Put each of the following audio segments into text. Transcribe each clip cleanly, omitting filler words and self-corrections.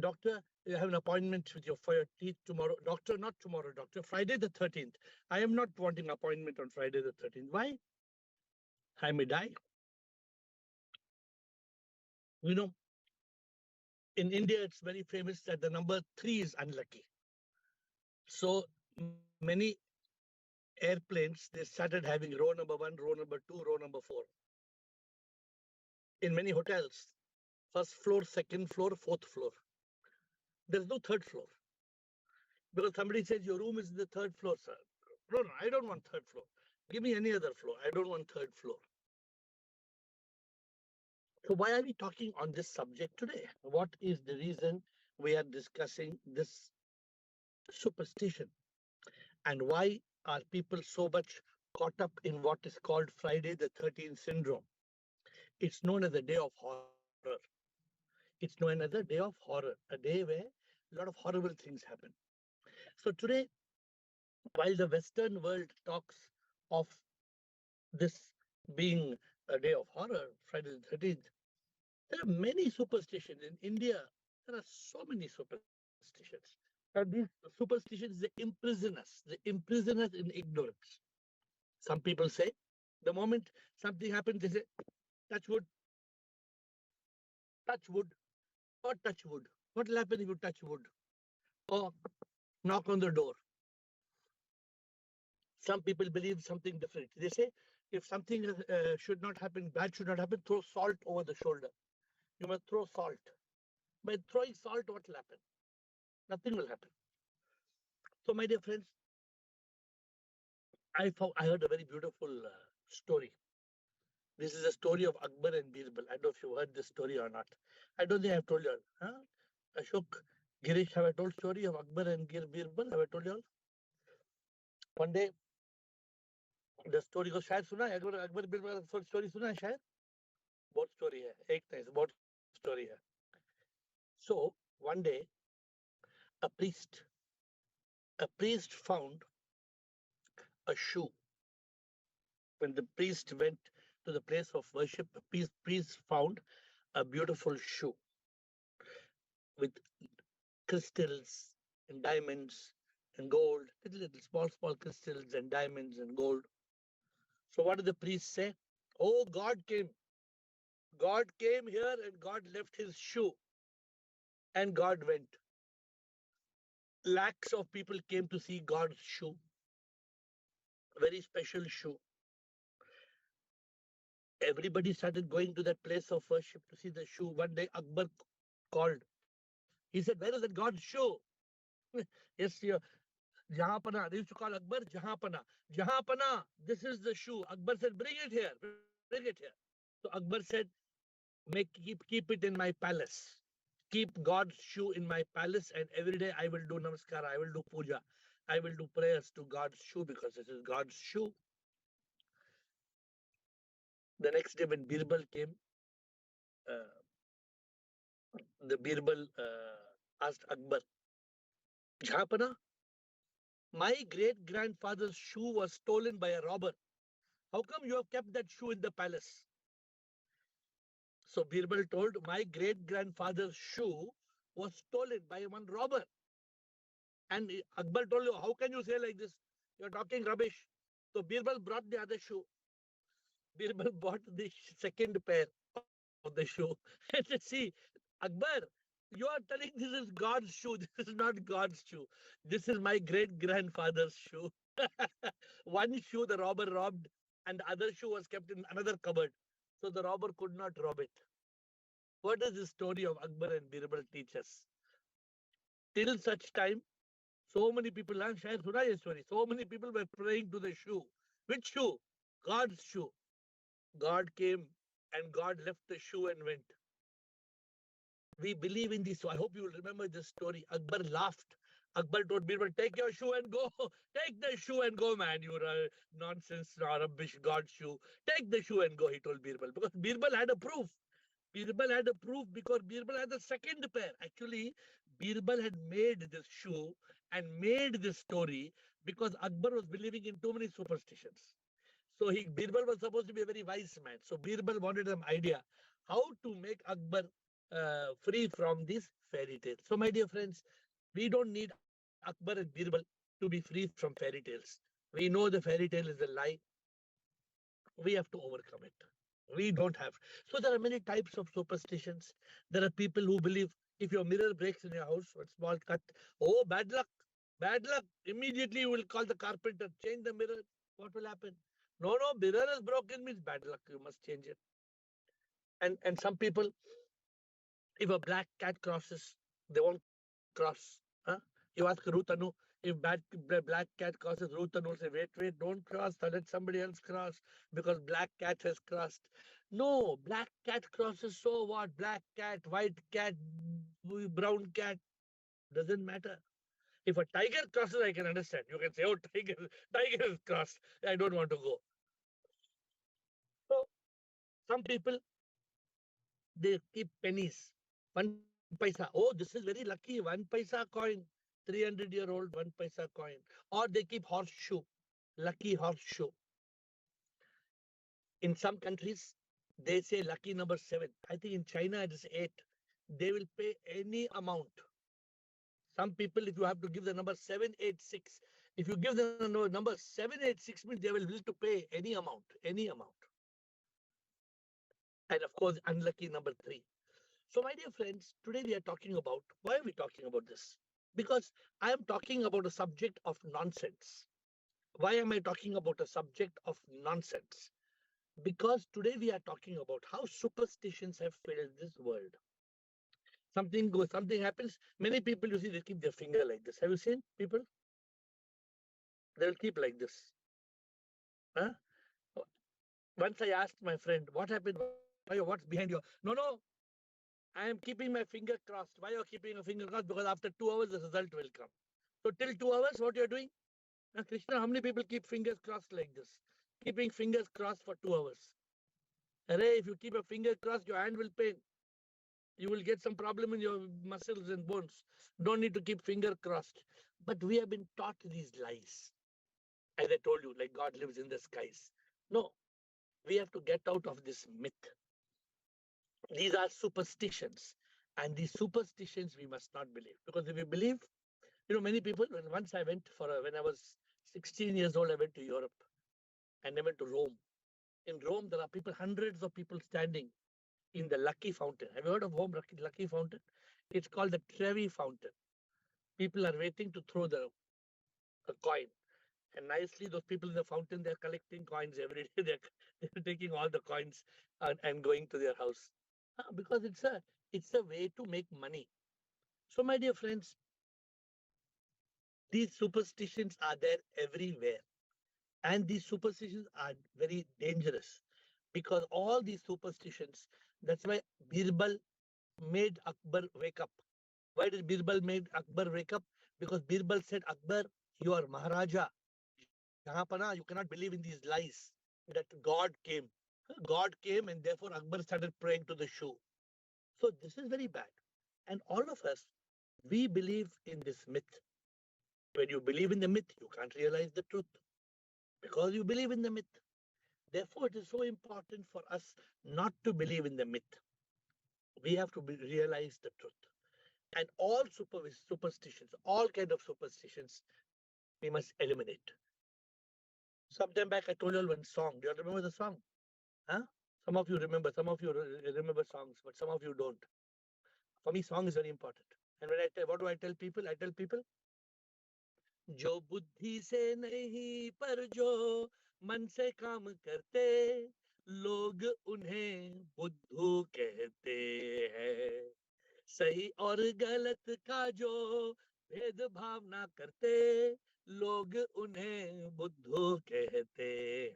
doctor, you have an appointment with for your teeth tomorrow. Doctor, not tomorrow, doctor, Friday the 13th. I am not wanting appointment on Friday the 13th. Why? I may die. You know, in India, it's very famous that the number 3 is unlucky. So many airplanes, they started having row number 1, row number 2, row number 4. In many hotels, first floor, second floor, fourth floor. There's no third floor. Because somebody says your room is the third floor, sir. No, I don't want third floor. Give me any other floor. I don't want third floor. So why are we talking on this subject today? What is the reason we are discussing this superstition? And why are people so much caught up in what is called Friday the 13th syndrome? It's known as the day of horror. It's known as a day of horror, a day where a lot of horrible things happen. So today, while the Western world talks of this being a day of horror, Friday the 13th, there are many superstitions. In India, there are so many superstitions. And these superstitions, they imprison us in ignorance. Some people say, the moment something happens, they say, touch wood, touch wood, or touch wood. What will happen if you touch wood? Or knock on the door. Some people believe something different. They say, if something should not happen, bad should not happen, throw salt over the shoulder. You must throw salt. By throwing salt, what will happen? Nothing will happen. So, my dear friends, I heard a very beautiful story. This is a story of Akbar and Birbal. I don't know if you heard this story or not. I don't think I've told you all. Huh? Ashok, Girish, have I told story of Akbar and Birbal? Have I told you all? One day, the story goes, शायद सुना है अकबर बिरबल का story सुना है शायद बहुत story है एक नहीं बहुत story है. So one day a priest found a shoe. When the priest went to the place of worship, the priest found a beautiful shoe with crystals and diamonds and gold, little small crystals and diamonds and gold. So what did the priest say? Oh, God came. God came here and God left his shoe. And God went. Lakhs of people came to see God's shoe. Very special shoe. Everybody started going to that place of worship to see the shoe. One day Akbar called. He said, where is that God's shoe? Yes, yeah. Jahapana. They used to call Akbar Jahapana. Jahapana, this is the shoe. Akbar said, bring it here. Bring it here. So Akbar said, keep it in my palace. Keep God's shoe in my palace, and every day I will do namaskar, I will do puja, I will do prayers to God's shoe because this is God's shoe. The next day when Birbal came, the Birbal asked Akbar, Jhapana, my great-grandfather's shoe was stolen by a robber. How come you have kept that shoe in the palace? So Birbal told, my great-grandfather's shoe was stolen by one robber. And Akbar told you, how can you say like this? You're talking rubbish. So Birbal brought the other shoe. Birbal bought the second pair of the shoe. And said, see, Akbar, you are telling this is God's shoe. This is not God's shoe. This is my great-grandfather's shoe. One shoe the robber robbed and the other shoe was kept in another cupboard. So the robber could not rob it. What does the story of Akbar and Birbal teach us? Till such time, so many people, so many people were praying to the shoe. Which shoe? God's shoe. God came and God left the shoe and went. We believe in this. So I hope you will remember this story. Akbar laughed. Akbar told Birbal, take your shoe and go. Take the shoe and go, man. You're a nonsense, rubbish God's shoe. Take the shoe and go, he told Birbal. Because Birbal had a proof. Birbal had a proof because Birbal had the second pair. Actually, Birbal had made this shoe and made this story because Akbar was believing in too many superstitions. So Birbal was supposed to be a very wise man. So Birbal wanted some idea how to make Akbar free from these fairy tales. So, my dear friends, we don't need Akbar and Birbal to be free from fairy tales. We know the fairy tale is a lie. We have to overcome it. We don't have. So there are many types of superstitions. There are people who believe if your mirror breaks in your house, a small cut, oh, bad luck, bad luck. Immediately you will call the carpenter, change the mirror. What will happen? No, no, mirror is broken means bad luck. You must change it. And some people, if a black cat crosses, they won't cross. Huh? You ask Rutanu, if black cat crosses, Rutanu will say, wait, don't cross, let somebody else cross because black cat has crossed. No, black cat crosses, so what? Black cat, white cat, brown cat, doesn't matter. If a tiger crosses, I can understand. You can say, oh, tiger is crossed. I don't want to go. So some people, they keep pennies, 1 paisa. Oh, this is very lucky, 1 paisa coin, 300-year-old 1 paisa coin. Or they keep horseshoe, lucky horseshoe. In some countries, they say lucky number 7. I think in China it is 8. They will pay any amount. Some people, if you have to give the number 786, if you give the number 786 means they will to pay any amount, any amount. And of course, unlucky number 3. So, my dear friends, today we are talking about, why are we talking about this? Because I am talking about a subject of nonsense. Why am I talking about a subject of nonsense? Because today we are talking about how superstitions have filled this world. Something goes, something happens. Many people, you see, they keep their finger like this. Have you seen people? They will keep like this. Huh? Once I asked my friend, what happened? What's behind your? No, no, I am keeping my finger crossed. Why are you keeping a finger crossed? Because after 2 hours, the result will come. So till 2 hours, what you're doing? Now, Krishna, how many people keep fingers crossed like this? Keeping fingers crossed for 2 hours. Array, if you keep a finger crossed, your hand will pain. You will get some problem in your muscles and bones. Don't need to keep finger crossed. But we have been taught these lies. As I told you, like God lives in the skies. No, we have to get out of this myth. These are superstitions. And these superstitions we must not believe. Because if we believe, many people, once I went when I was 16 years old, I went to Europe and I went to Rome. In Rome, there are people, hundreds of people standing in the Lucky Fountain. Have you heard of Rome Lucky Fountain? It's called the Trevi Fountain. People are waiting to throw the a coin. And nicely, those people in the fountain, they're collecting coins every day. They're taking all the coins and going to their house. Because it's a way to make money. So, my dear friends, these superstitions are there everywhere. And these superstitions are very dangerous because all these superstitions, that's why Birbal made Akbar wake up. Why did Birbal made Akbar wake up? Because Birbal said, Akbar, you are Maharaja. Jahapana, you cannot believe in these lies that God came. God came and therefore Akbar started praying to the shoe. So this is very bad. And all of us, we believe in this myth. When you believe in the myth, you can't realize the truth because you believe in the myth. Therefore, it is so important for us not to believe in the myth. We have to realize the truth. And all superstitions, all kind of superstitions, we must eliminate. Sometime back, I told you all one song. Do you remember the song? Huh? Some of you remember. Some of you remember songs, but some of you don't. For me, song is very important. And when I tell, what do I tell people? I tell people, जो बुद्धि से नहीं पर जो मन से काम करते लोग उन्हें बुद्धू कहते हैं सही और गलत का जो भेदभाव ना करते लोग उन्हें बुद्धू कहते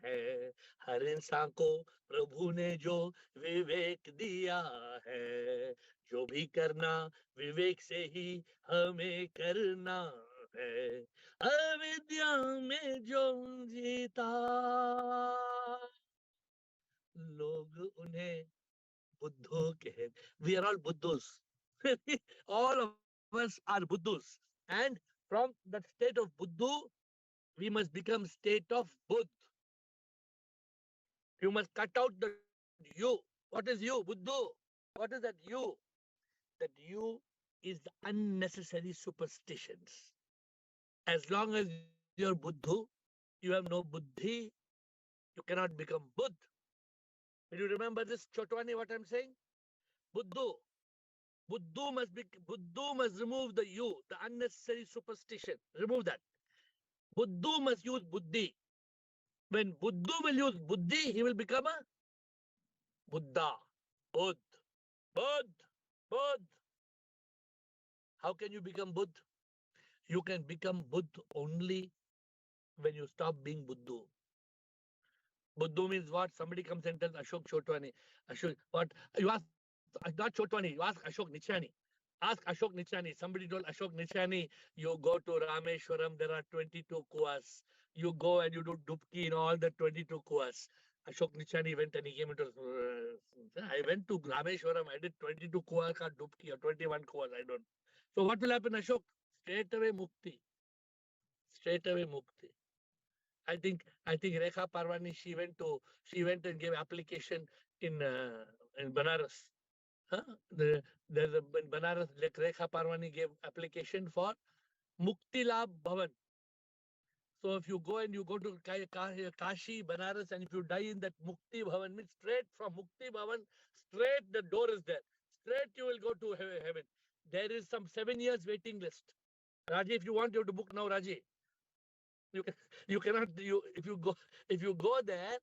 हैं हर इंसान को प्रभु ने जो विवेक दिया है जो भी करना विवेक से ही हमें करना है अविद्या में जो जीता लोग उन्हें बुद्धू कहे we are all buddhos all of us are buddhos and from that state of buddhu we must become state of buddh you must cut out the you what is you buddhu what is that you that you is the unnecessary superstitions. As long as you're Buddhu, you have no buddhi, you cannot become Buddh. Will you remember this, Chotwani, what I'm saying? Buddhu. Buddhu must remove the you, the unnecessary superstition. Remove that. Buddhu must use buddhi. When Buddhu will use buddhi, he will become a Buddha. Buddh. Buddh. Buddh. How can you become Buddh? You can become Buddh only when you stop being Buddhu. Buddhu means what? Somebody comes and tells Ashok Chotwani. Ashok, what? You ask, not Chotwani, you ask Ashok Nichani. Ask Ashok Nichani. Somebody told Ashok Nichani, you go to Rameshwaram, there are 22 kuas. You go and you do dupki in all the 22 kuas. Ashok Nichani went and he came into, I went to Rameshwaram, I did 22 kuas ka dupki or 21 kuas, I don't. So what will happen, Ashok? Straight away mukti. Straight away mukti. I think Rekha Parwani, she went and gave application in Banaras. Huh? There's a in Banaras, like Rekha Parwani gave application for Mukti Labh Bhavan. So if you go and you go to Kashi, Banaras, and if you die in that Mukti Bhavan, means straight from Mukti Bhavan, straight the door is there. Straight you will go to heaven. There is some 7 years waiting list. Raji, if you want, you have to book now, Raji. You cannot if you go there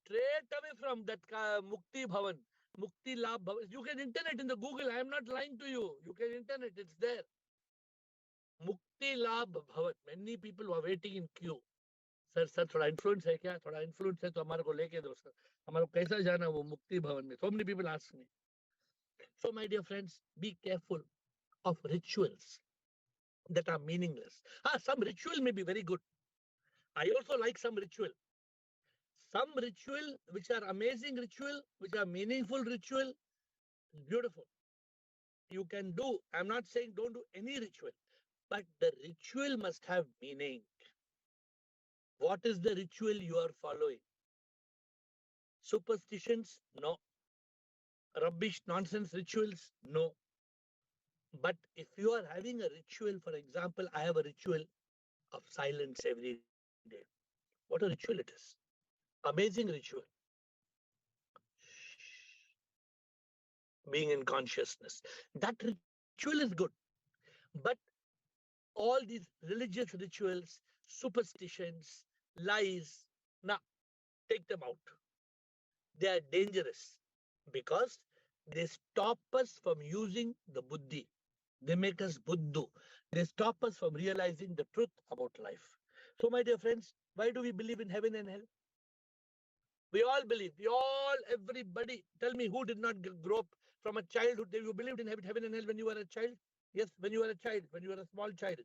straight away from that Mukti Bhavan, Mukti Labh Bhavan. You can internet in the Google. I am not lying to you. You can internet. It's there. Mukti Labh Bhavan. Many people were waiting in queue. Sir थोड़ा influence है क्या? थोड़ा influence है तो हमारे को लेके दो सर. हमारे को कैसा जाना वो मुक्ति भवन में? So many people ask me. So my dear friends, be careful of rituals that are meaningless. Some ritual may be very good. I also like some ritual. Some ritual which are amazing ritual, which are meaningful ritual, beautiful. You can do. I'm not saying don't do any ritual, but the ritual must have meaning. What is the ritual you are following? Superstitions? No. Rubbish, nonsense rituals? No. But if you are having a ritual, for example, I have a ritual of silence every day. What a ritual it is. Amazing ritual. Being in consciousness. That ritual is good. But all these religious rituals, superstitions, lies, nah, take them out. They are dangerous because they stop us from using the buddhi. They make us buddhu. They stop us from realizing the truth about life. So, my dear friends, why do we believe in heaven and hell? We all believe. Everybody. Tell me who did not grow up from a childhood. You believed in heaven and hell when you were a child? Yes, when you were a child, when you were a small child.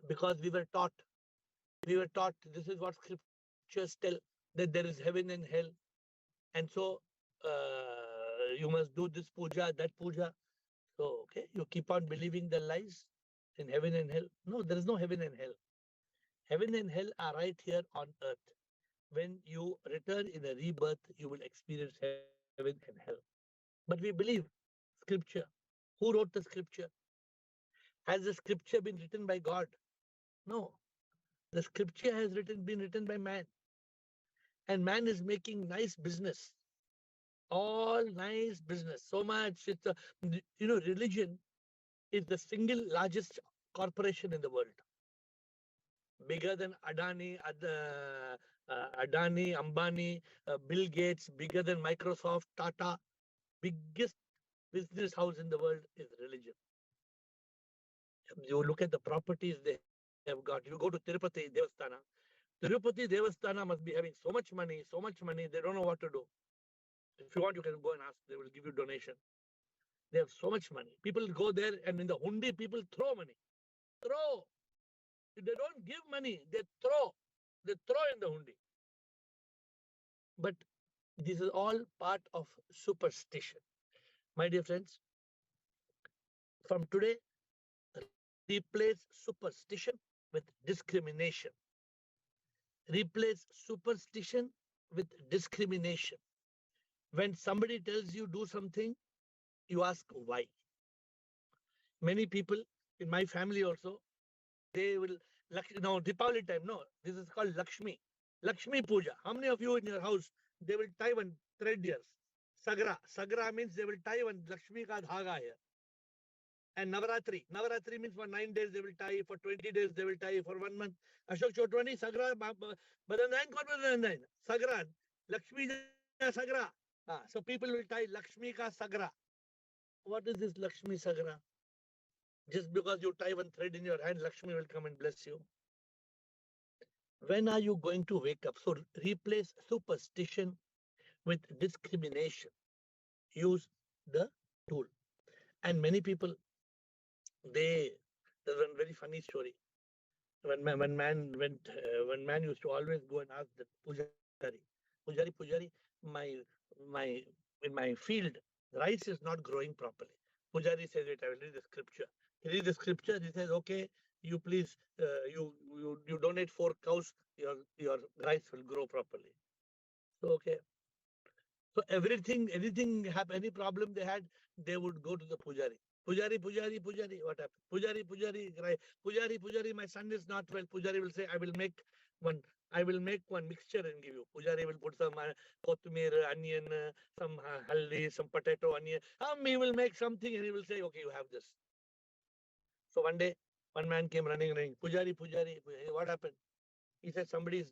Because we were taught. This is what scriptures tell, that there is heaven and hell. And so you must do this puja, that puja. So, okay, you keep on believing the lies in heaven and hell. No, there is no heaven and hell. Heaven and hell are right here on earth. When you return in a rebirth, you will experience heaven and hell. But we believe scripture. Who wrote the scripture? Has the scripture been written by God? No. The scripture has been written by man. And man is making nice business. All nice business. So much. It's religion is the single largest corporation in the world. Bigger than Adani, Ambani, Bill Gates, bigger than Microsoft, Tata. Biggest business house in the world is religion. You look at the properties they have got. You go to Tirupati Devasthana. Tirupati Devasthana must be having so much money, they don't know what to do. If you want, you can go and ask. They will give you donation. They have so much money. People go there and in the hundi, people throw money. Throw. If they don't give money, they throw. They throw in the hundi. But this is all part of superstition. My dear friends, from today, replace superstition with discrimination. Replace superstition with discrimination. When somebody tells you do something, You ask why. Many people in my family also, they will, now Deepavali time, no, this is called Lakshmi Puja. How many of you in your house, they will tie one thread here? Sagra means they will tie one Lakshmi ka dhaga here. And Navaratri means for 9 days they will tie, for 20 days they will tie, for 1 month. Ashok Chotwani, Sagra, Badandain, Sagra, Lakshmi ja Sagra. So people will tie Lakshmi ka Sagra. What is this Lakshmi Sagra? Just because you tie one thread in your hand, Lakshmi will come and bless you. When are you going to wake up? So replace superstition with discrimination. Use the tool. And many people, there's one very funny story. When man used to always go and ask the Pujari, my in my field, rice is not growing properly. Pujari says, wait, I will read the scripture. He reads the scripture. He says, okay, you please, you donate 4 cows, your rice will grow properly. So okay. So anything have any problem they had, they would go to the Pujari. Pujari, what happened? Pujari, my son is not well. Pujari will say, one, I will make one mixture and give you. Pujari will put some kothmir, onion, some haldi, some potato, onion. He will make something and he will say, okay, you have this. So one day, one man came running, Pujari, what happened? He said, somebody is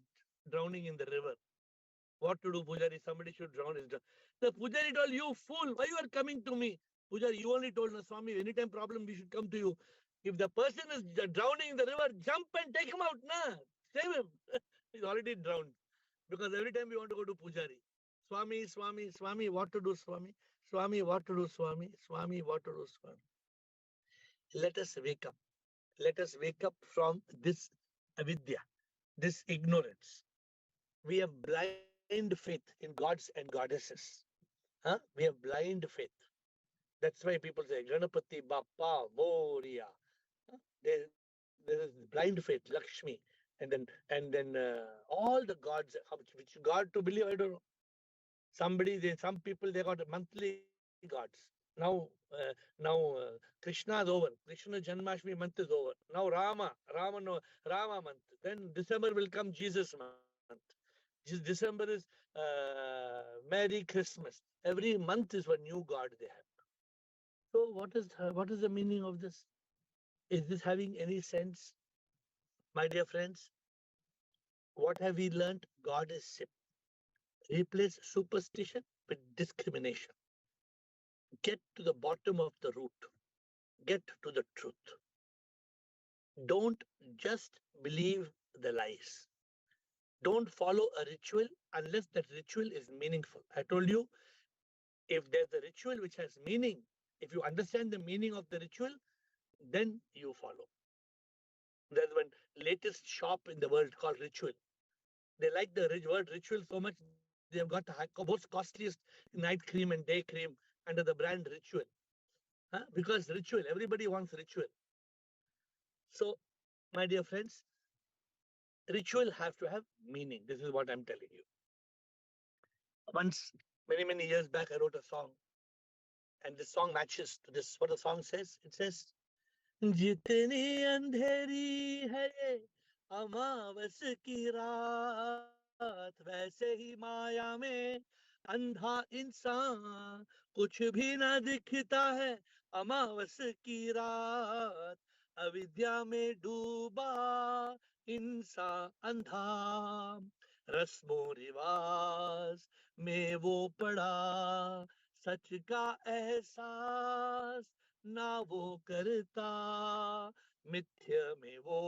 drowning in the river. What to do, Pujari? Somebody should drown his daughter. The Pujari told, you fool, why you are coming to me? Pujari, you only told us, Swami, anytime problem, we should come to you. If the person is drowning in the river, jump and take him out, na. Save him. He's already drowned. Because every time we want to go to Pujari, Swami, what to do, Swami? Swami, what to do, Swami? Swami, what to do, Swami? Let us wake up. Let us wake up from this avidya, this ignorance. We have blind faith in gods and goddesses. We have blind faith. That's why people say Ganapati Bappa Moria. There is blind faith, Lakshmi, and then all the gods. Which god to believe? I don't know. Some people they got monthly gods. Now Krishna is over. Krishna Janmashtami month is over. Now Rama month. Then December will come Jesus month. December is Merry Christmas. Every month is one new God they have. So what is the meaning of this? Is this having any sense? My dear friends, what have we learned? God is simple. Replace superstition with discrimination. Get to the bottom of the root. Get to the truth. Don't just believe the lies. Don't follow a ritual unless that ritual is meaningful. I told you, if there's a ritual which has meaning, if you understand the meaning of the ritual, then you follow. There's one latest shop in the world called Ritual. They like the word ritual so much, they have got the most costliest night cream and day cream under the brand Ritual. Because ritual, everybody wants ritual. So, my dear friends, ritual has to have meaning. This is what I'm telling you. Once, many years back, I wrote a song. And this song matches to this. What the song says? It says, जितनी अंधेरी है ये अमावस की रात वैसे ही माया में अंधा इंसान कुछ भी ना दिखता है अमावस की रात अविद्या में डूबा इंसान अंधा रस्मों रिवाज में वो पड़ा सच का एहसास ना वो करता मिथ्य में वो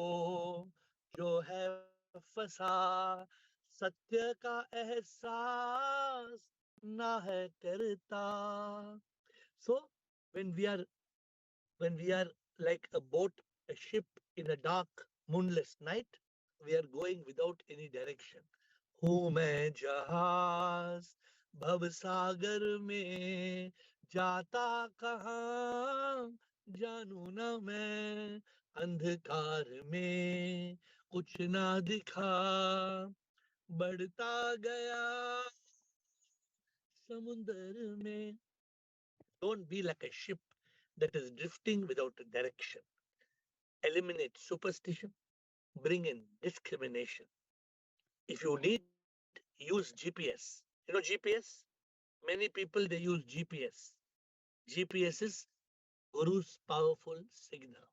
जो है फंसा सत्य का एहसास ना है करता. So when we are like a boat, a ship in a dark moonless night, we are going without any direction. हूँ मैं जहाज भवसागर में जाता कहाँ जानू ना मैं अंधकार में कुछ ना दिखा बढ़ता गया समुंदर में. Don't be like a ship that is drifting without a direction. Eliminate superstition, bring in discrimination. If you need, use GPS. You know GPS? Many people they use GPS. GPS is Guru's powerful signal.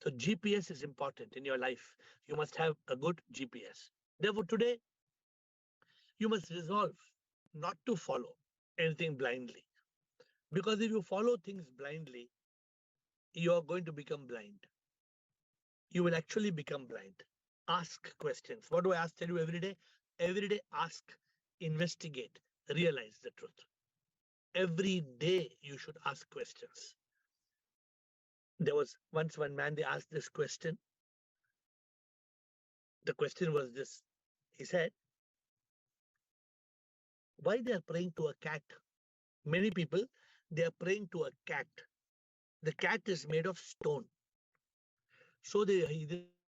So GPS is important in your life. You must have a good GPS. Therefore, today you must resolve not to follow anything blindly. Because if you follow things blindly, you are going to become blind. You will actually become blind. Ask questions. What do I ask? Tell you every day? Every day, ask, investigate, realize the truth. Every day, you should ask questions. There was once one man, they asked this question. The question was this. He said, why they are praying to a cat? Many people, they are praying to a cat. The cat is made of stone. So this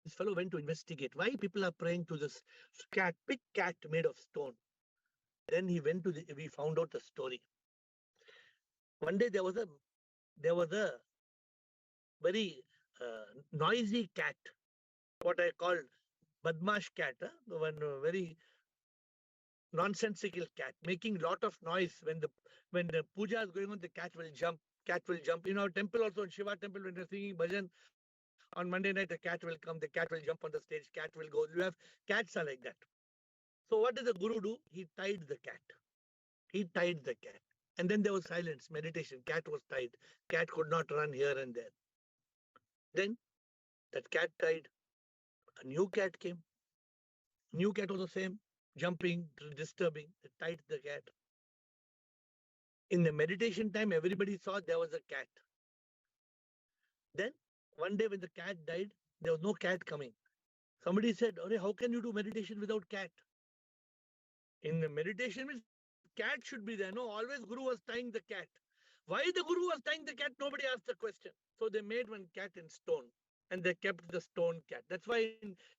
fellow went to investigate why people are praying to this cat, big cat made of stone. Then we found out the story. One day there was a very noisy cat, what I call badmash cat, one very nonsensical cat, making lot of noise when the puja is going on. The cat will jump. Cat will jump. In our temple also, in Shiva temple, when they're singing bhajan on Monday night, a cat will come. The cat will jump on the stage. Cat will go. You have cats are like that. So what did the guru do? He tied the cat. He tied the cat. And then there was silence, meditation. Cat was tied. Cat could not run here and there. Then that cat died. A new cat came. New cat was the same, jumping, disturbing. They tied the cat. In the meditation time, everybody saw there was a cat. Then one day when the cat died, there was no cat coming. Somebody said, "Arey, how can you do meditation without cat?" In the meditation means cat should be there. No, always Guru was tying the cat. Why the Guru was tying the cat? Nobody asked the question. So they made one cat in stone and they kept the stone cat. That's why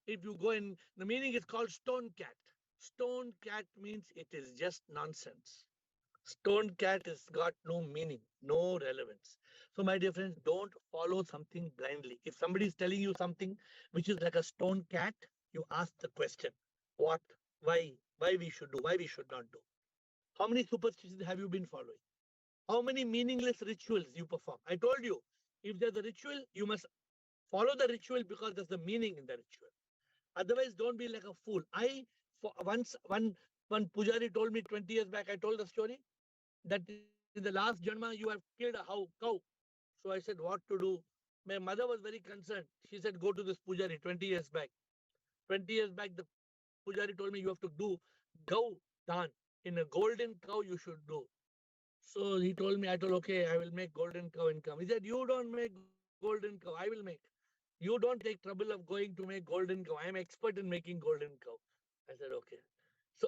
if you go in, the meaning is called stone cat. Stone cat means it is just nonsense. Stone cat has got no meaning, no relevance. So, my dear friends, don't follow something blindly. If somebody is telling you something which is like a stone cat, you ask the question, what, why we should do, why we should not do. How many superstitions have you been following? How many meaningless rituals you perform? I told you, if there's a ritual, you must follow the ritual because there's a meaning in the ritual. Otherwise, don't be like a fool. Once one pujari told me 20 years back, I told the story that in the last Janma you have killed a cow. So I said, what to do? My mother was very concerned. She said, go to this pujari 20 years back. 20 years back, the pujari told me you have to do cow dhan. In a golden cow, you should do. So he told me, I told, okay, I will make golden cow income. He said, you don't make golden cow, I will make. You don't take trouble of going to make golden cow. I am expert in making golden cow. I said, okay. So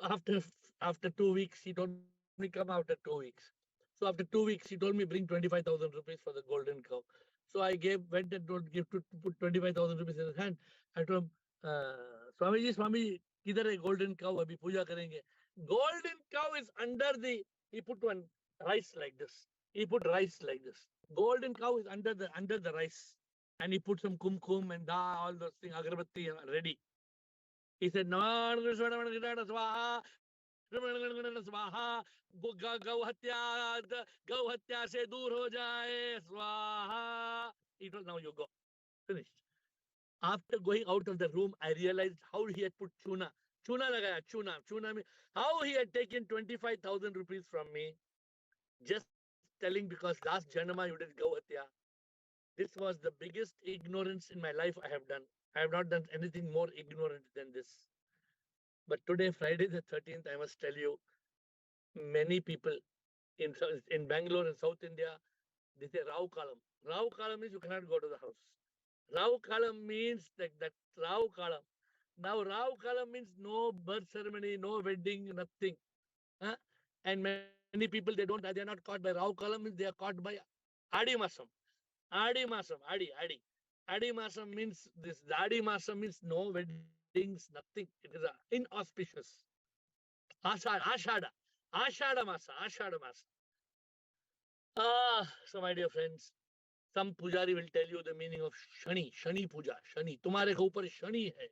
after 2 weeks, he told me come after 2 weeks. So after 2 weeks, he told me bring 25,000 rupees for the golden cow. So I went and told, put 25,000 rupees in his hand. I told him, Swamiji, kidhar hai golden cow? Abhi puja karenge. Golden cow is under the. He put one rice like this. He put rice like this. Golden cow is under the rice, and he put some kumkum and all those things, agarbatti ready. He said, Swaha, Swaha, Gau Hatya se dur ho jaye, Swaha. He told, now you go. Finished. After going out of the room, I realized how he had put chuna. Chuna lagaya, chuna. Chuna means how he had taken 25,000 rupees from me, just telling because last Janama you did Gau Hatya. This was the biggest ignorance in my life I have done. I have not done anything more ignorant than this. But today, Friday the 13th, I must tell you, many people in Bangalore and South India, they say Rao Kalam. Rao Kalam means you cannot go to the house. Rao Kalam means that Rao Kalam. Now Rao Kalam means no birth ceremony, no wedding, nothing. Huh? And many people they are not caught by Rao Kalam, means they are caught by Adi Masam. Adi Masam, Adi. Adi Masam means this. The Adi Masam means no weddings, nothing. It is inauspicious. Ashada, Ashada Masa, Ashada Masa. So my dear friends, some pujari will tell you the meaning of Shani, Shani Puja, Shani. तुम्हारे के ऊपर शनि है.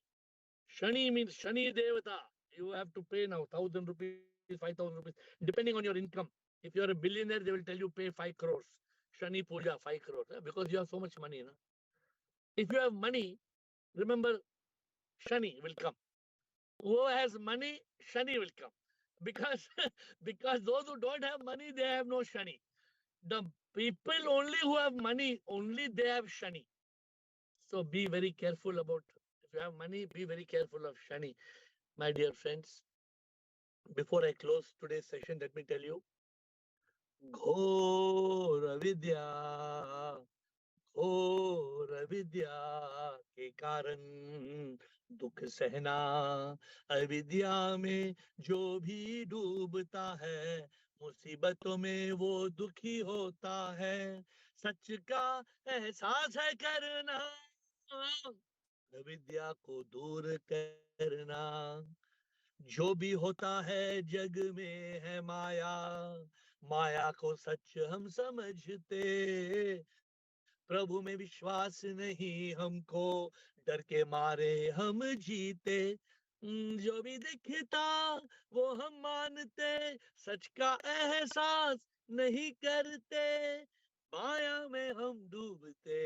Shani means Shani Devata. You have to pay now 1,000 rupees, 5,000 rupees, depending on your income. If you are a billionaire, they will tell you pay 5 crores. Shani Puja, 5 crores. Because you have so much money. Na? If you have money, remember Shani will come. Who has money, Shani will come. Because, because those who don't have money, they have no Shani. The people only who have money, only they have Shani. So be very careful about, if you have money, be very careful of Shani. My dear friends, before I close today's session, let me tell you, घोर अविद्या घोर अविद्या के कारण दुख सहना अविद्या में जो भी डूबता है मुसीबतों में वो दुखी होता है सच का एहसास है करना अविद्या को दूर करना जो भी होता है जग में है माया माया को सच हम समझते प्रभु में विश्वास नहीं हमको डर के मारे हम जीते जो भी दिखता वो हम मानते सच का एहसास नहीं करते माया में हम डूबते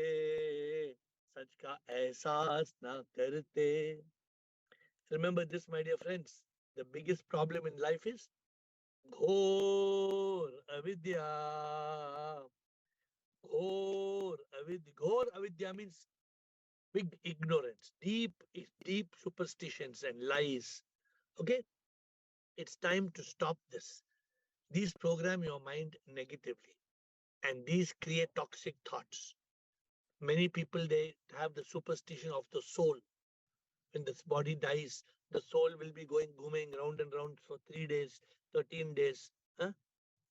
सच का एहसास ना करते Remember this, my dear friends. The biggest problem in life is Ghor Avidya. Ghor Avidya means big ignorance, deep superstitions and lies. Okay? It's time to stop this. These program your mind negatively and these create toxic thoughts. Many people, they have the superstition of the soul. When this body dies, the soul will be going booming round and round for 3 days, 13 days. Huh?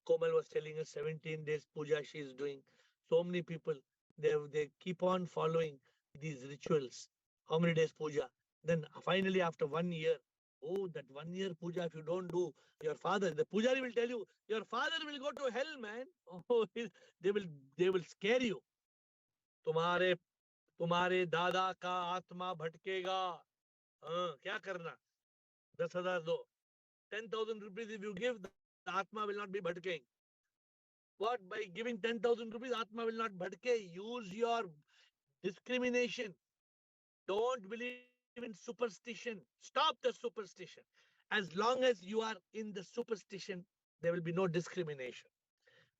Komal was telling us 17 days puja she is doing. So many people, they keep on following these rituals. How many days puja? Then finally after 1 year, oh, that 1 year puja, if you don't do, your father, the pujari will tell you, your father will go to hell, man. Oh, they will scare you. तुम्हारे तुम्हारे दादा का आत्मा भटकेगा क्या करना 10,000 दो 10,000 rupees if you give the atma will not be bhatkeing what by giving 10,000 rupees atma will not bhatke use your discrimination don't believe in superstition stop the superstition as long as you are in the superstition there will be no discrimination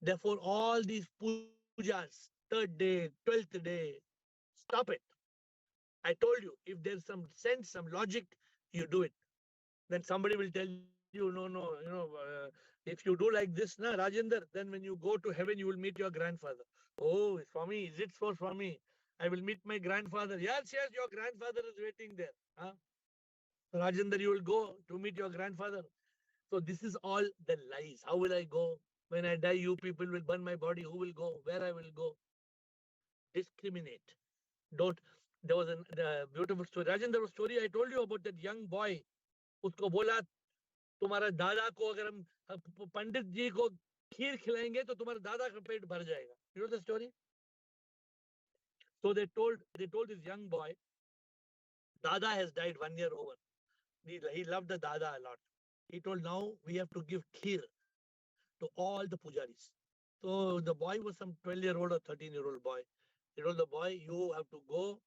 therefore all these pujas 3rd day 12th day stop it I told you if there's some sense some logic you do it then somebody will tell you, if you do like this, na, Rajendra, then when you go to heaven, you will meet your grandfather. Oh, Swami, is it for Swami? I will meet my grandfather. Yes, your grandfather is waiting there. Huh? Rajendra, you will go to meet your grandfather. So this is all the lies. How will I go? When I die, you people will burn my body. Who will go? Where I will go? Discriminate. Don't. There was a beautiful story. Rajendra, story I told you about that young boy. उसको बोला तुम्हारा दादा को अगर हम पंडित जी को खीर खिलाएंगे तो तुम्हारे दादा का पेट भर जाएगा you know the story so they told this young boy dada has died 1 year over he loved the dada a lot he told now we have to give kheer to all the pujaris so the boy was some 12-year-old or 13-year-old boy he told the boy you have to go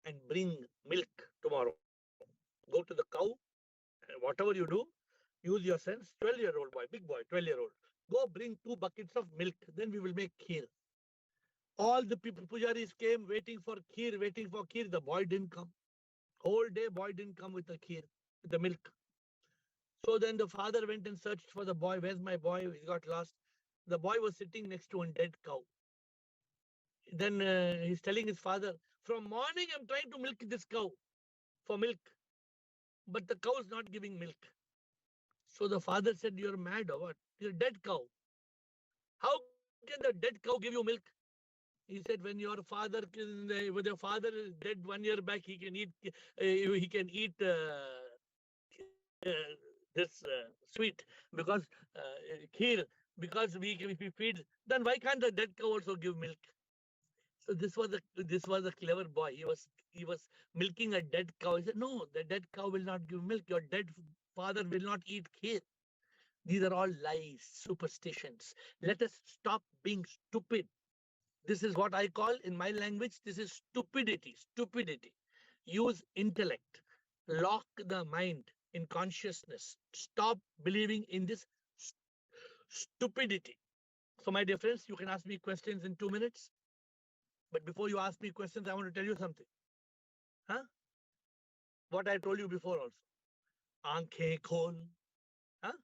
and bring milk tomorrow go to the cow whatever you do use your sense 12-year-old boy big boy 12-year-old go bring 2 buckets of milk then we will make kheer all the people pujaris came waiting for kheer the boy didn't come whole day boy didn't come with the kheer with the milk so then the father went and searched for the boy where's my boy he got lost the boy was sitting next to a dead cow then he's telling his father from morning I'm trying to milk this cow for milk but the cow is not giving milk so the father said you're mad or what you're a dead cow how can the dead cow give you milk he said when your father when your father is dead 1 year back he can eat this sweet because kheer because if we feed, then why can't the dead cow also give milk? So this was a clever boy. He was milking a dead cow. He said, no, the dead cow will not give milk. Your dead father will not eat kheer. These are all lies, superstitions. Let us stop being stupid. This is what I call in my language. This is stupidity. Stupidity. Use intellect. Lock the mind in consciousness. Stop believing in this stupidity. So, my dear friends, you can ask me questions in 2 minutes. But before you ask me questions, I want to tell you something. Huh? What I told you before also. आंखें खोल, हाँ?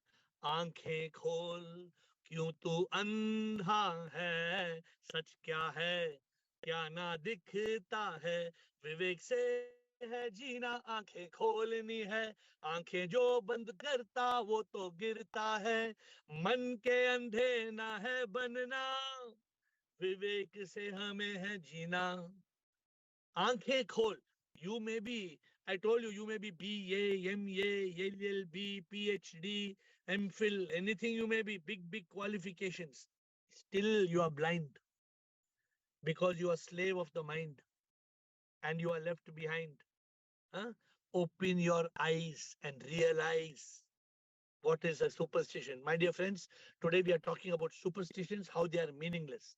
आंखें खोल, क्यों तू अंधा है? सच क्या है? क्या ना दिखता है? विवेक से है जीना, आंखें खोलनी है। आंखें जो बंद करता वो तो गिरता है। मन के अंधे ना है बनना, विवेक से हमें है जीना। आंखें खोल. You may be, I told you, you may be BA, MA, LLB, PhD, MPhil, anything you may be, big qualifications. Still, you are blind because you are slave of the mind and you are left behind. Huh? Open your eyes and realize what is a superstition. My dear friends, today we are talking about superstitions, how they are meaningless.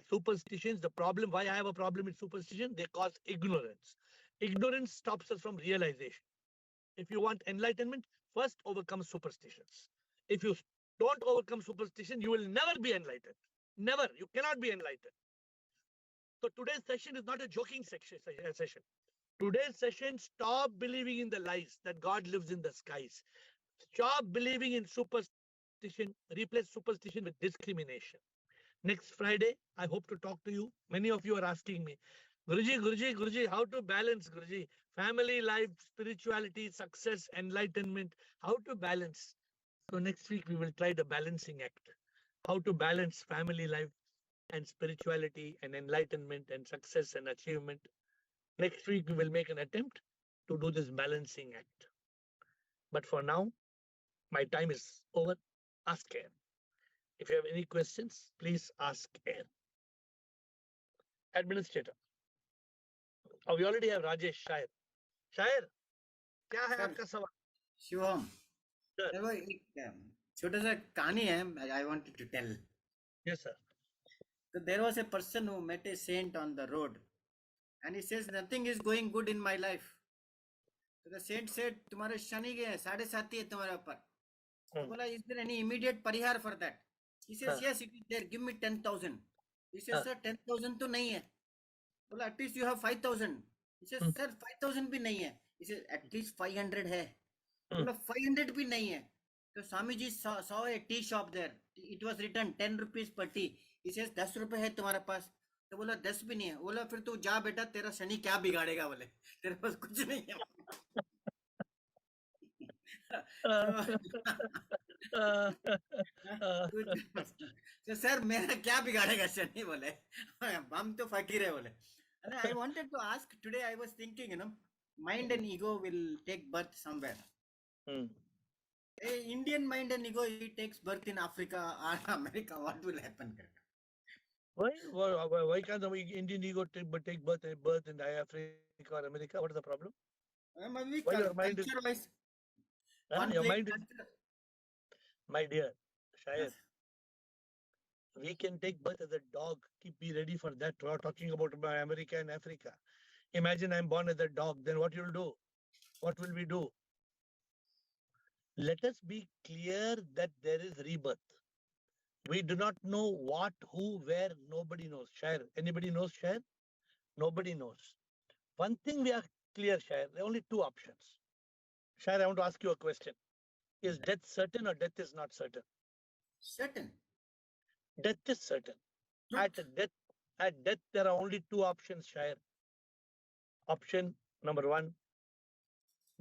Superstitions, the problem, why I have a problem with superstition, they cause ignorance. Ignorance stops us from realization. If you want enlightenment, first overcome superstitions. If you don't overcome superstition, you will never be enlightened. Never. You cannot be enlightened. So today's session is not a joking session. Today's session, stop believing in the lies that God lives in the skies. Stop believing in superstition. Replace superstition with discrimination. Next Friday, I hope to talk to you. Many of you are asking me, Guruji, how to balance, Guruji? Family life, spirituality, success, enlightenment, how to balance? So next week, we will try the balancing act. How to balance family life and spirituality and enlightenment and success and achievement. Next week, we will make an attempt to do this balancing act. But for now, my time is over. Ask AiR. If you have any questions, please ask AiR. Administrator. Oh, we already have Rajesh Shair. Shair, क्या है sir आपका सवाल? Shivam Sir. Sir वो एक छोटा सा कहानी है I wanted to tell Yes, sir. so there was a person who met a saint on the road and he says nothing is going good in my life so the saint said तुम्हारे शनि गए हैं 7.5 है तुम्हारे ऊपर तो बोला is there any immediate Parihar for that he says yes it is there give me 10,000 he says sir 10,000 तो नहीं है बोला at least you have 5,000 he says sir 5,000 भी नहीं है he says at least 500 है बोला 500 भी नहीं है तो Swami ji saw a tea shop there it was written 10 rupees per tea he says 10 रुपए है तुम्हारे पास तो बोला 10 भी नहीं है बोला फिर तू जा बेटा तेरा शनि क्या बिगाड़ेगा बोले तेरे पास कुछ नहीं है तो सर मेरा क्या बिगाड़ेगा शनि बोले हम तो फकीर है बोले and I wanted to ask today I was thinking mind and ego will take birth somewhere Indian mind and ego it takes birth in Africa or America what will happen Why can't the Indian ego take birth in Africa or America? What is the problem? maybe Why your mind is, culture wise your mind is, culture. my dear Shair, Yes. we can take birth as a dog. Be ready for that. We're talking about America and Africa. Imagine I'm born as a dog. Then what you'll do? What will we do? Let us be clear that there is rebirth. We do not know what, who, where, nobody knows. Shair, anybody knows Shair? Nobody knows. One thing we are clear, Shair, there are only two options. Shair, I want to ask you a question. Is death certain or death is not certain? Certain. Death is certain. At death, there are only two options, Shair. Option number one,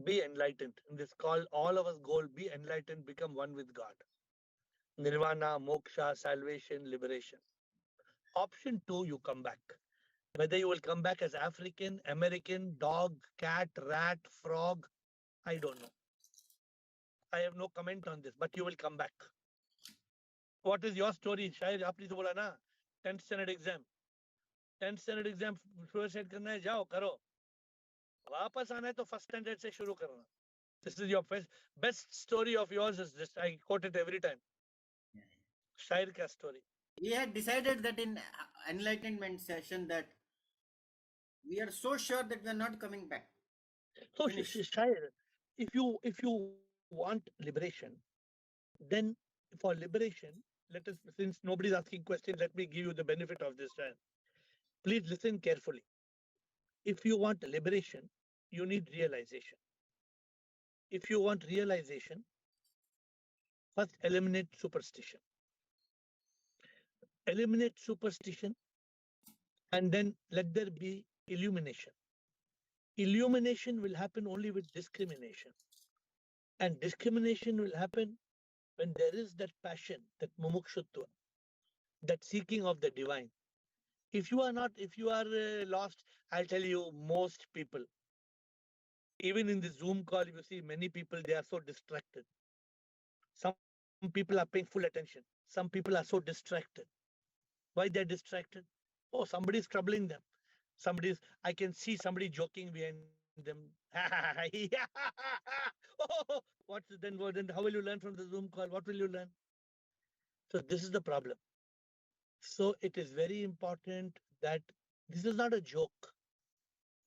be enlightened. In this call, all of us goal, be enlightened, become one with God. Nirvana, moksha, salvation, liberation. Option two, you come back. Whether you will come back as African, American, dog, cat, rat, frog, I don't know. I have no comment on this, but you will come back. What is your story? शायद आपने तो बोला ना 10th standard exam. 10th standard exam suicide करना है जाओ करो. वापस आना है तो first standard से शुरू करना. This is your best story of yours is this. I quote it every time. शायर का story. We had decided that in enlightenment session that we are so sure that we are not coming back. So Finish. शायर, if you want liberation, then for liberation, let us, since nobody's asking questions, let me give you the benefit of this. Please listen carefully. If you want liberation, you need realization. If you want realization, first eliminate superstition. Eliminate superstition, and then let there be illumination. Illumination will happen only with discrimination. And discrimination will happen when there is that passion, that mumukshutva, that seeking of the divine. If you are not, if you are lost, I'll tell you, most people, even in the Zoom call, you see many people, they are so distracted. Some people are paying full attention. Some people are so distracted. Why they're distracted? Oh, somebody's troubling them. Somebody's, I can see somebody joking behind them. Oh, what's then how will you learn from the Zoom call? What will you learn? So this is the problem. So it is very important that this is not a joke.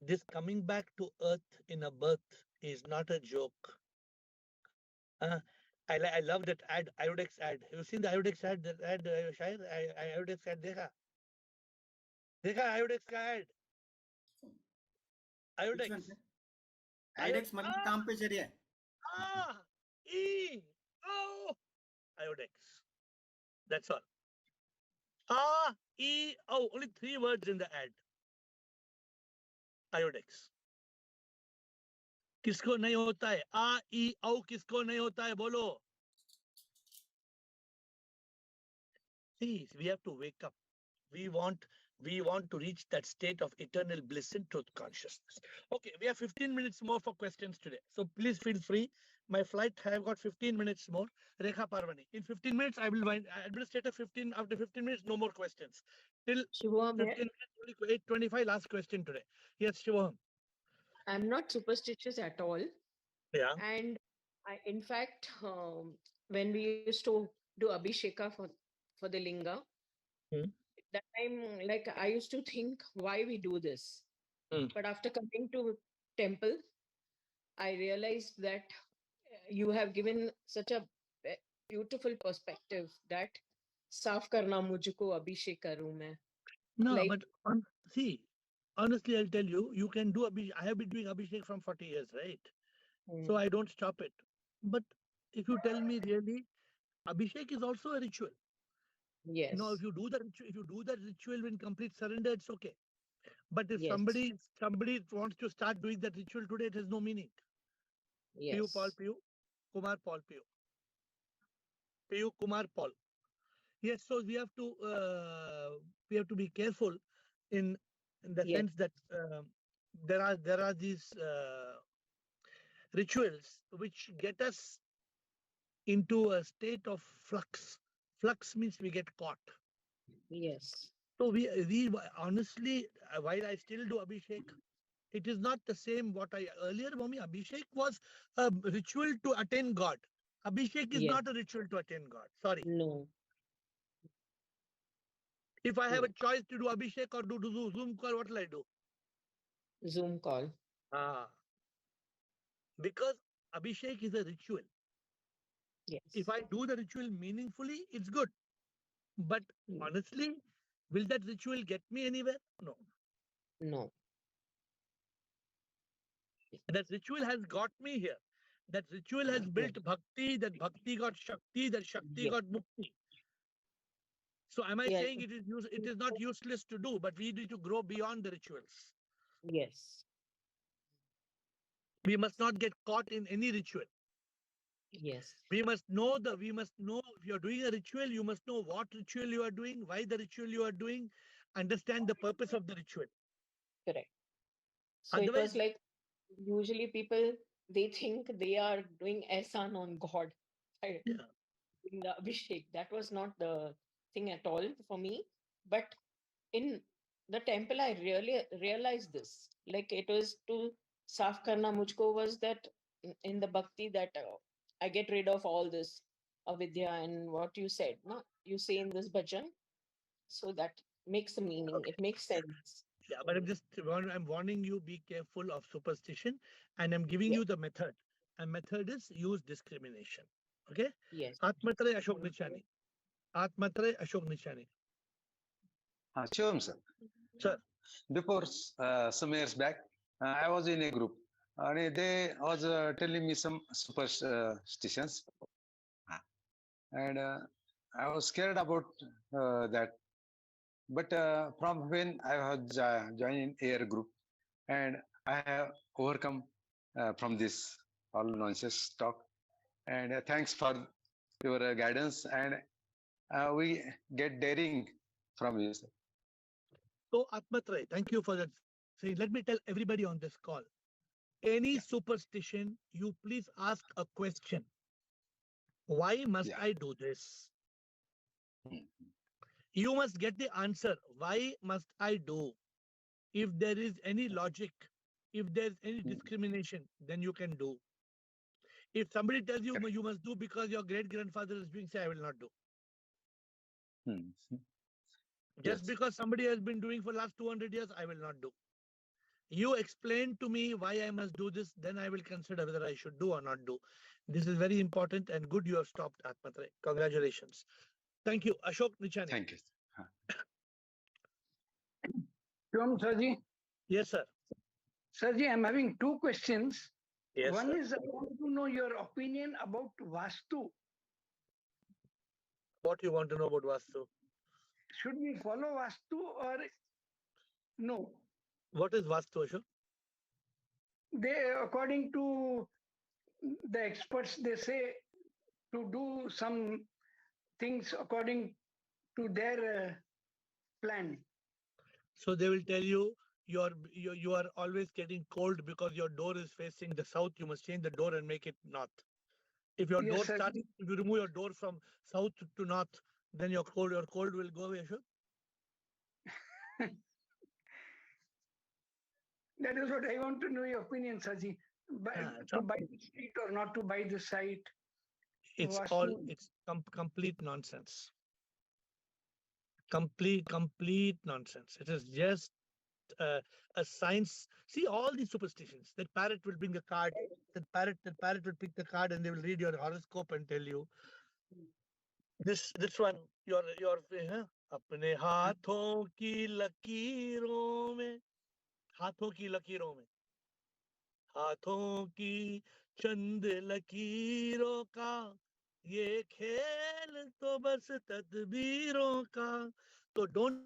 This coming back to earth in a birth is not a joke. I love that ad, Iodex ad. Have you seen the Iodex ad? That ad, Shahir? Iodex ad देखा? देखा Iodex का ad? Which one? Iodex. Iodex मतलब काम पे चढ़िया. AiR. Iodex. That's all. AiR. Only 3 words in the ad. Iodex. किसको नहीं होता है? AiR किसको नहीं होता है? बोलो. See, we have to wake up. We want to reach that state of eternal bliss in truth consciousness. Okay, we have 15 minutes more for questions today. So please feel free. My flight, I have got 15 minutes more. Rekha Parvani. In 15 minutes, I will wind administrator 15. After 15 minutes, no more questions. Till Shivam, 15 minutes, only 8:25. Last question today. Yes, Shivam. I'm not superstitious at all. Yeah. And in fact, when we used to do Abhisheka for the Linga, Hmm. that time, like I used to think why we do this. Hmm. But after coming to temple, I realized that you have given such a beautiful perspective that साफ करना मुझको अभिषेक करूं मैं. No, Like, but see, honestly, I'll tell you, you can do Abhishek. I have been doing Abhishek from 40 years, right? So I don't stop it. But if you tell me really, Abhishek is also a ritual. yes, If you do that ritual in complete surrender, it's okay. But if yes, somebody wants to start doing that ritual today, it has no meaning. Piyu Paul yes, Piyu, Kumar Paul Piyu, Piyu Kumar Paul. Yes, so we have to be careful in the yes, sense that there are these rituals which get us into a state of flux. Flux means we get caught. yes, So we honestly, while I still do Abhishek, it is not the same what I earlier, Mommy. Abhishek was a ritual to attain God. Abhishek is yes. not a ritual to attain God. Sorry. No, If I have no. a choice to do Abhishek or do Zoom call, what will I do? Zoom call. Ah, because Abhishek is a ritual. Yes. If I do the ritual meaningfully, it's good. But Mm. honestly, will that ritual get me anywhere? No. No. That ritual has got me here. That ritual has built bhakti, that bhakti got shakti, that shakti Yes. got mukti. So am I Yeah. saying it is not useless to do, but we need to grow beyond the rituals. Yes. We must not get caught in any ritual. Yes. We must know if you're doing a ritual, you must know what ritual you are doing, why the ritual you are doing, understand the purpose of the ritual. Correct. So it was Otherwise, like usually people they think they are doing ehsan on God. Right? yeah. doing the Abhishek. That was not the thing at all for me. But in the temple, I really realized this. Like it was to Saaf Karna Mujhko was that in the bhakti that I get rid of all this avidya and what you said. No, you say in this bhajan, so that makes a meaning. Okay. It makes sense. Yeah, but I'm warning you, be careful of superstition, and I'm giving Yes, you the method. And method is use discrimination. Okay? yes. Atmatre Ashok Nichani. Atmatre Ashok Nichani. Sure, sir. Sir, Before some years back, I was in a group, and they was telling me some superstitions, and I was scared about that. But from when I have joined AiR group, and I have overcome from this all nonsense talk. And thanks for your guidance, and we get daring from you, sir. so Atmatre, thank you for that. Say, let me tell everybody on this call. Any superstition, you please ask a question. Why must Yeah. I do this? Hmm. You must get the answer. Why must I do? If there is any logic, if there's any Hmm. discrimination, then you can do. If somebody tells you Correct. you must do because your great grandfather is doing, say, I will not do. Hmm. Just Yes. because somebody has been doing for last 200 years, I will not do. You explain to me why I must do this, then I will consider whether I should do or not do. This is very important and good you have stopped, Atmatre. Congratulations. Thank you. Ashok Nichani. Thank you. Shyam Sarji. Yes, sir. Sarji, I'm having two questions. Yes, One sir. is I want to know your opinion about Vastu. What you want to know about Vastu? Should we follow Vastu or no? What is Vastu, Ashok? They, according to the experts, they say to do some things according to their plan. So they will tell you you are always getting cold because your door is facing the south. You must change the door and make it north. If your Yes, door sir. starts, if you remove your door from south to north, then your cold will go away, Ashok. That is what I want to know your opinion, Sarji. To buy the site or not to buy the site. It's Vastu. complete nonsense. Complete nonsense. It is just a science. See all these superstitions. That parrot will bring a card. That parrot will pick the card and they will read your horoscope and tell you this one. Your अपने हाथों की लकीरों में हाथों की लकीरों में हाथों की चंद लकीरों का ये खेल तो बस तदबीरों का. So don't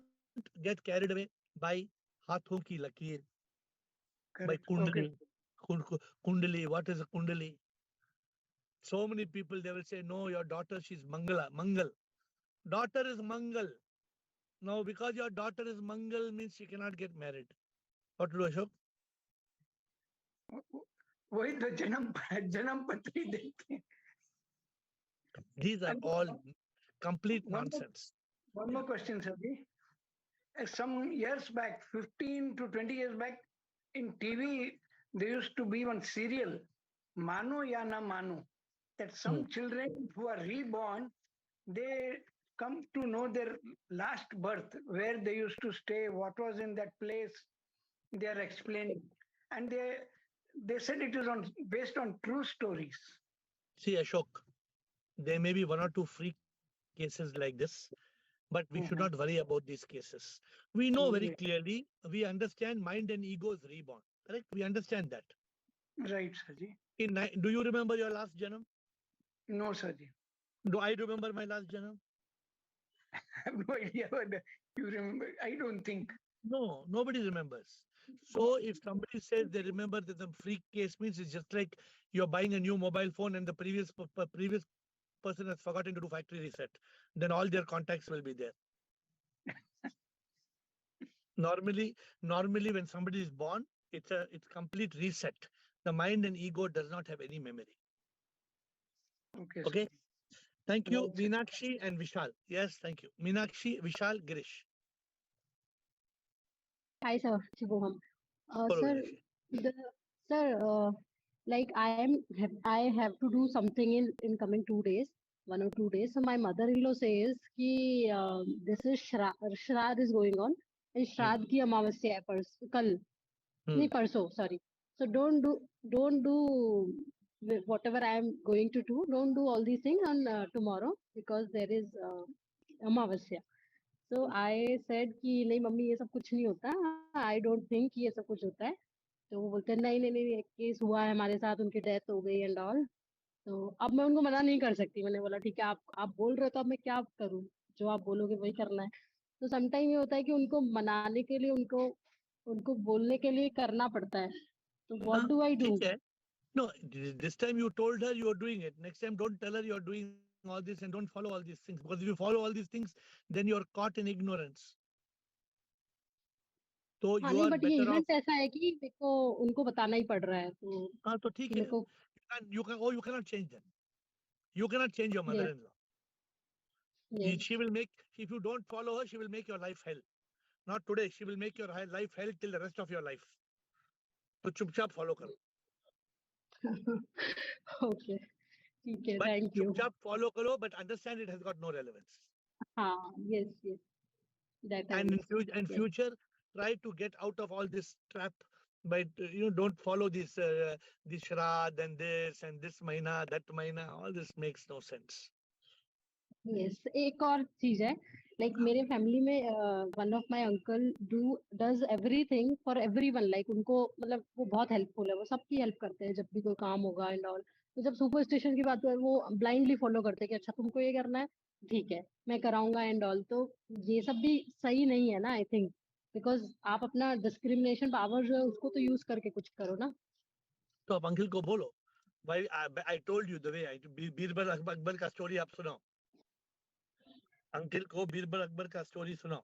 get carried away by हाथों की लकीर, by Correct. Okay. kundali. Kundali, what is a kundali? So many people they will say, no, your daughter, she's Mangal. Daughter is Mangal. Now, because your daughter is Mangal means she cannot get married. What to do, Ashok? वही तो जन्म पत्री देखते हैं. These are And all complete one more- nonsense. One more question, Sarji. Some years back, 15 to 20 years back, in TV, there used to be one serial, Mano Ya Na Mano, that some children who are reborn, they come to know their last birth, where they used to stay, what was in that place, they are explaining. And they said it is based on true stories. See, Ashok, there may be one or two freak cases like this, but we should not worry about these cases. We know very clearly, we understand mind and ego is reborn. Correct? We understand that. Right, Sarji. Do you remember your last janam? No, Sarji. Do I remember my last janam? I have no idea what you remember. I don't think. No, nobody remembers. So if somebody says they remember that the freak case means it's just like you're buying a new mobile phone and the previous person has forgotten to do factory reset, then all their contacts will be there. Normally when somebody is born, it's complete reset. The mind and ego does not have any memory. Okay. Okay. Thank you, Well said. Meenakshi and Vishal. Yes, thank you. Meenakshi, Vishal, Girish. Hi, sir. Shubham. Follow Sir, Meenakshi. the sir, like I have to do something in coming 2 days, 1 or 2 days. So my mother-in-law says कि this is Shraddh is going on, and Hmm. Shraddh की अमावस्या है कल Hmm. नहीं परसों sorry. So don't do whatever I am going to do. Don't do all these things on tomorrow because there is Amavasya. So I said कि नहीं mummy ये सब कुछ नहीं होता. I don't think ये सब कुछ होता है. तो वो बोलते हैं नहीं नहीं नहीं एक केस हुआ है हमारे साथ उनकी डेथ हो गई एंड ऑल. तो अब मैं उनको मना नहीं कर सकती. मैंने बोला ठीक है आप बोल रहे हो तो अब मैं क्या करूँ. जो आप बोलोगे वही करना है. तो समटाइम ये होता है कि उनको मनाने के लिए उनको उनको बोलने के लिए करना पड़ता है. तो व्हाट हाँ, डू आई डू. ठीक है. No, this time you told her you are doing it. Next time, don't tell her you are doing all this and don't follow all these things. Because if you follow all these things, then you are caught in ignorance. So हाँ you नहीं are but ये better off. Event ऐसा है कि मेरे को उनको बताना ही पड़ रहा है. तो हाँ, तो ठीक मेरे है. को You cannot change them. You cannot change your yes mother-in-law. yes She will make, if you don't follow her, she will make your life hell. Not today. She will make your life hell till the rest of your life. तो चुपचाप follow करो. okay ठीक है But thank you. चुपचाप follow करो, but understand it has got no relevance. हाँ yes yes that I And in understand. Yes. future, try to get out of all this trap. But don't follow this Shraddh and this mahina, that mahina. All this makes no sense. Yes, एक और चीज है like मेरे family में one of my uncle does everything for everyone like उनको मतलब वो बहुत हेल्पफुल है. वो सबकी हेल्प करते हैं जब भी कोई काम होगा एंड ऑल. तो जब सुपरस्टिशन की बात है वो ब्लाइंडली फॉलो करते हैं कि अच्छा तुमको ये करना है ठीक है मैं कराऊंगा एंड ऑल. तो ये सब भी सही नहीं है ना आई थिंक बिकॉज आप अपना डिस्क्रिमिनेशन पावर जो है उसको तो यूज करके कुछ करो ना. तो आप अंकल को बोलो. Why I told you the way Birbal Akbar का स्टोरी आप सुनाओ. अंकल को बीरबल अकबर का स्टोरी सुनाओ.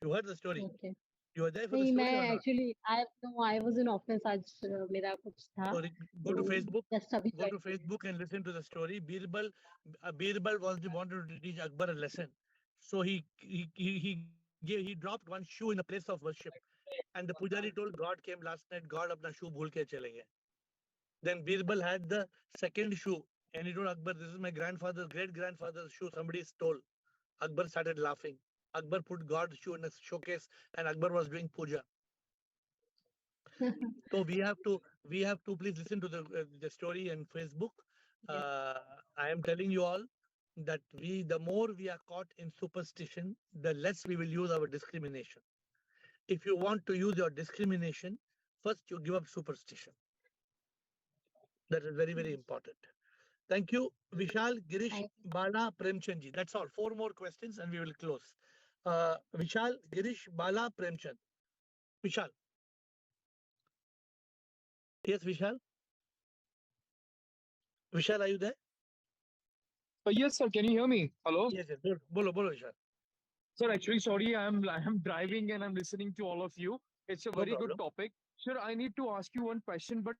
You heard the story? Okay You were there for the नहीं मैं story or not? Actually I was in office आज मेरा कुछ था. So go to तो Facebook. जस्ट अभी Go to join किया. Facebook and listen to the story. Birbal wanted to teach Akbar a lesson, so he dropped one shoe in a place of worship, and the pujari told God came last night. God apna shoe bhul ke chale gaye. Then Birbal had the second shoe, and he told Akbar, "This is my grandfather's great grandfather's shoe. Somebody stole." Akbar started laughing. Akbar put God's shoe in a showcase, and Akbar was doing puja. So we have to please listen to the story on Facebook. Yes. I am telling you all that the more we are caught in superstition, the less we will use our discrimination. If you want to use your discrimination, first you give up superstition. That is very, very important. Thank you, Vishal, Girish, Thank you. Bala, Premchandji. That's all. 4 more questions and we will close. Vishal, Girish, Bala, Premchand. Vishal. Yes, Vishal. Vishal, are you there? Yes, sir. Can you hear me? Hello? Yes, yes. Bolo, Vishal. Sir, actually, sorry, I'm driving and I'm listening to all of you. It's a No very problem. good topic. Sir, I need to ask you one question, but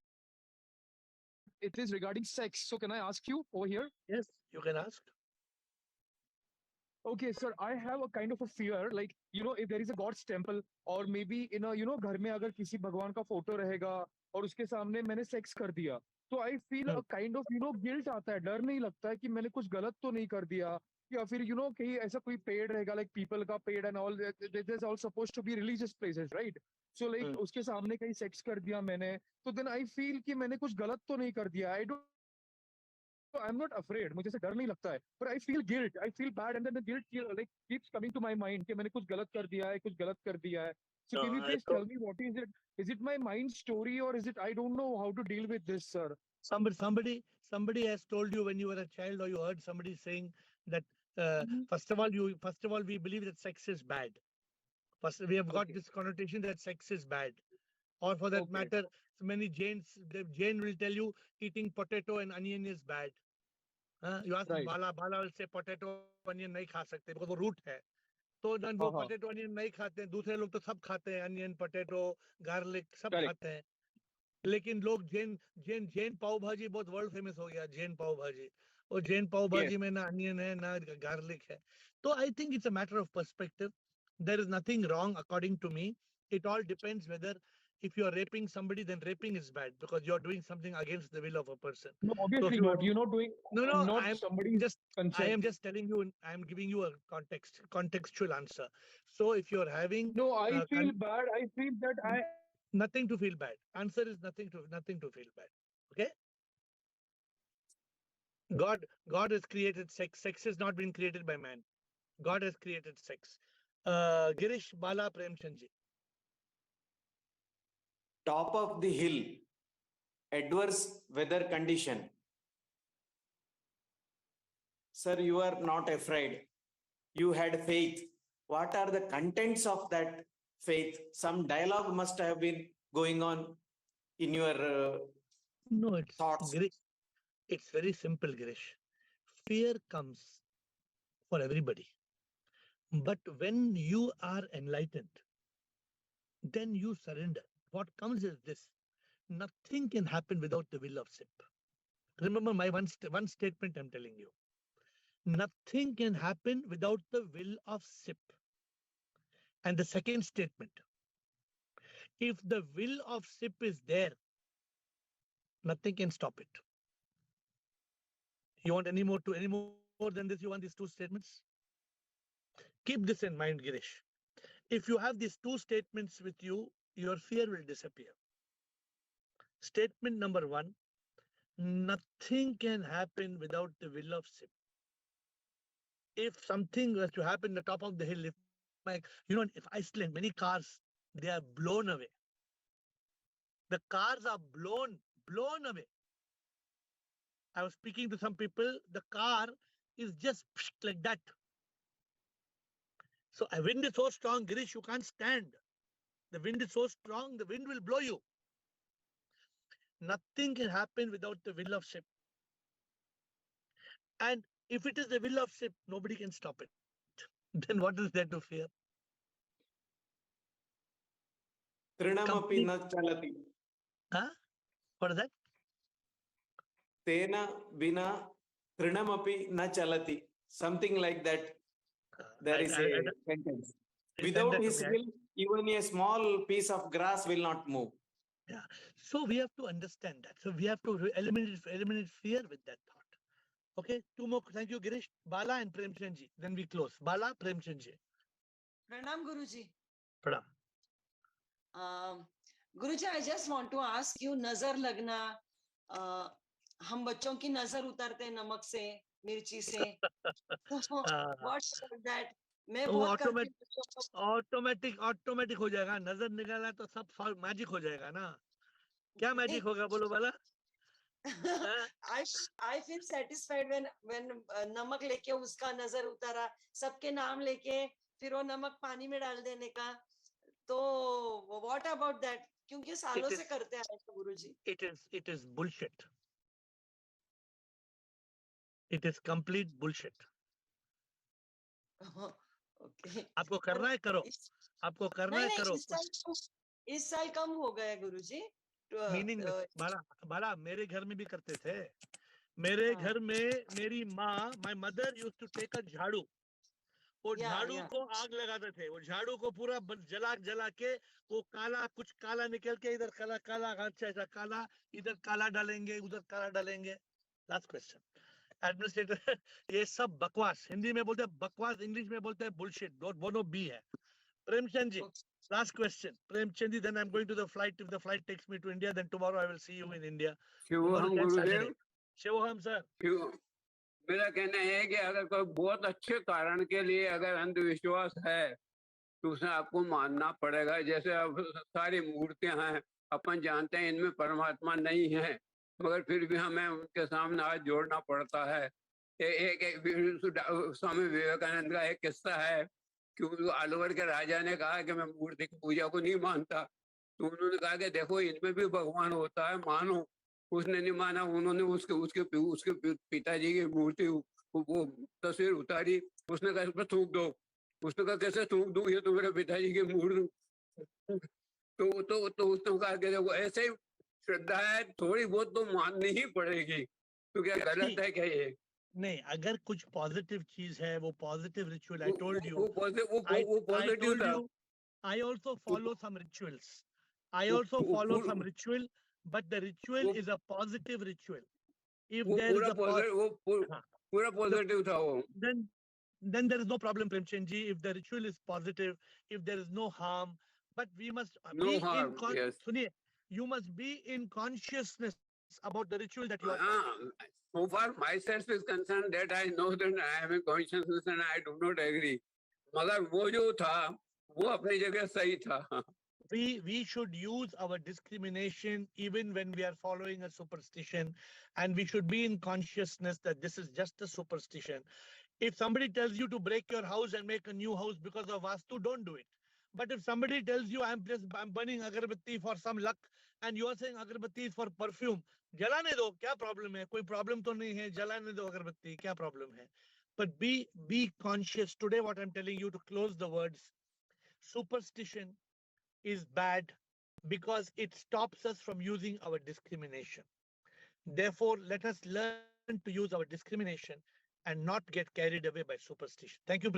it is regarding sex. So can I ask you over here? Yes, you can ask. Okay, sir, I have a kind of a fear, like, if there is a God's temple or maybe in a, घर में अगर किसी भगवान का photo रहेगा और उसके सामने मैंने सेक्स कर दिया, तो I feel a kind of, guilt आता है, डर नहीं लगता है कि मैंने कुछ गलत तो नहीं कर दिया या फिर, कहीं ऐसा कोई पेड़ रहेगा, like people का पेड़ and all, there's all supposed to be religious places, right? So like, उसके सामने कहीं सेक्स कर दिया मैंने, तो then I feel कि मैंने कुछ गलत तो नहीं कर दिया. I'm not afraid. मुझे से डर नहीं लगता है. But I feel guilt. I feel bad, and then the guilt like keeps coming to my mind कि मैंने कुछ गलत कर दिया है, कुछ गलत कर दिया है. So can you please tell me what is it? Is it my mind story or is it? I don't know how to deal with this, sir. Somebody has told you when you were a child, or you heard somebody saying that first of all we believe that sex is bad. First, we have got this connotation that sex is bad, or for that matter, many Jains, the Jain will tell you eating potato and onion is bad. You ask Bala will say potato onion नहीं खा सकते because वो root है. तो वो potato onion नहीं खाते हैं, दूसरे लोग तो सब खाते हैं, onion, potato, garlic सब खाते हैं. लेकिन लोग जैन जैन जैन पाव भाजी बहुत वर्ल्ड फेमस हो गया, जैन पाव भाजी, और जैन पाव भाजी में ना अनियन है ना गार्लिक है. तो I think it's a matter of perspective. There is nothing wrong according to me. It all depends whether if you are raping somebody, then raping is bad because you are doing something against the will of a person. No, So obviously if you are not. You're not doing no, not somebody's just I consent. am just telling you. I am giving you a contextual answer. So if you are having No, I feel bad. I feel that I nothing to feel bad. Answer is nothing to feel bad. Okay. God has created sex. Sex has not been created by man. God has created sex. Girish, Bala, Premchandji. Top of the hill, adverse weather condition. Sir, you are not afraid. You had faith. What are the contents of that faith? Some dialogue must have been going on in your No, it's thoughts. Girish. It's very simple, Girish. Fear comes for everybody. But when you are enlightened, then you surrender. What comes is this: nothing can happen without the will of SIP. Remember my one statement I'm telling you. Nothing can happen without the will of SIP. And the second statement: if the will of SIP is there, nothing can stop it. You want any more than this? You want these two statements? Keep this in mind, Girish. If you have these two statements with you, your fear will disappear. Statement number one: nothing can happen without the will of SIP. If something was to happen at the top of the hill, if Iceland, many cars, they are blown away. The cars are blown away. I was speaking to some people, the car is just like that. So a wind is so strong, Girish, you can't stand. The wind is so strong, the wind will blow you. Nothing can happen without the will of SIP. And if it is the will of SIP, nobody can stop it. Then what is there to fear? Trinamapi na chalati. Huh? What is that? Tena bina trinamapi na chalati. Something like that. There is a sentence. Without his will, even a small piece of grass will not move. Yeah. So we have to understand that. So we have to eliminate fear with that thought. Okay. Two more. Thank you, Girish. Bala and Premchandji. Then we close. Bala, Premchandji. Pranam, Guruji. Pranam. Guruji, I just want to ask you, nazar lagna, हम बच्चों की नजर उतारते हैं नमक से, मिर्ची से. What's that? मैं बहुत ऑटोमेटिक हो जाएगा. नजर निकाला तो सब मैजिक हो जाएगा ना. क्या मैजिक होगा बोलो बाला? I feel satisfied when नमक लेके उसका नजर उतारा, सबके नाम लेके फिर वो नमक पानी में डाल देने का. तो what about that? क्योंकि सालों से करते आए हैं गुरुजी. It is bullshit. It is complete bullshit. Okay. आपको करना है करो. आपको करना है करो. इस साल कम हो गया गुरुजी. मीनिंग बाला मेरे घर में भी करते थे. मेरे घर में मेरी माँ, my mother used to take a झाड़ू. वो झाड़ू को आग लगाते थे. वो झाड़ू को पूरा जला के वो कुछ काला निकल के इधर काला अच्छा काला, इधर काला डालेंगे, उधर काला डालेंगे. Last question. एडमिनिस्ट्रेटर ये सब बकवास. हिंदी में बोलते हैं बकवास, इंग्लिश में बोलते हैं बुलशिट. दोनों बी है. Premchand ji, last question. Premchand ji, then I'm going to the flight. If the flight takes me to India, then tomorrow I will see you in India. शिवोहम Gurudev. शिवोहम sir. मेरा कहना है कि अगर कोई बहुत अच्छे कारण के लिए अगर अंधविश्वास है तो उसे आपको मानना पड़ेगा. जैसे अब सारी मूर्तियां हैं, अपन जानते हैं इनमें परमात्मा नहीं है, मगर फिर भी हमें उनके सामने हाथ जोड़ना पड़ता है. एक स्वामी विवेकानंद का एक किस्सा है कि अलवर के राजा ने कहा कि मैं मूर्ति की पूजा को नहीं मानता. तो उन्होंने कहा कि देखो इनमें भी भगवान होता है, मानो. उसने नहीं माना. उन्होंने उसके पिताजी की मूर्ति वो तस्वीर उतारी. उसने कहा इसमें थूक दो. उसने कहा कैसे थूक दूं, ये तो मेरे पिताजी की मूर्ति. तो उसने कहा कि देखो ऐसे ही श्रद्धा है थोड़ी बहुत तो माननी ही पड़ेगी, तो क्या गलत है क्या ये? नहीं, अगर कुछ पॉजिटिव चीज है, वो positive ritual, I told you, वो I पॉजिटिव told था। you, I also follow some rituals. I also follow some ritual, but the ritual is a positive ritual. If वो there is पूरा a हाँ, पूरा positive था वो। then there is no problem, Premchand ji. If the ritual is positive, if there is no harm, but we must No be in harm, yes. Suniye, you must be in consciousness about the ritual that you are Ah, so far myself is concerned that I know that I am in consciousness and I do not agree. मगर वो जो था वो अपनी जगह सही था। we should use our discrimination even when we are following a superstition, and we should be in consciousness that this is just a superstition. If somebody tells you to break your house and make a new house because of vastu, don't do it. But if somebody tells you I'm burning agarbatti for some luck and you are saying agarbatti is for perfume, jalane do, kya problem hai? Koi problem to nahi hai, jalane do agarbatti, kya problem hai? But be conscious. Today what I'm telling you, to close the words, superstition is bad because it stops us from using our discrimination. Therefore, let us learn to use our discrimination and not get carried away by superstition. Thank you.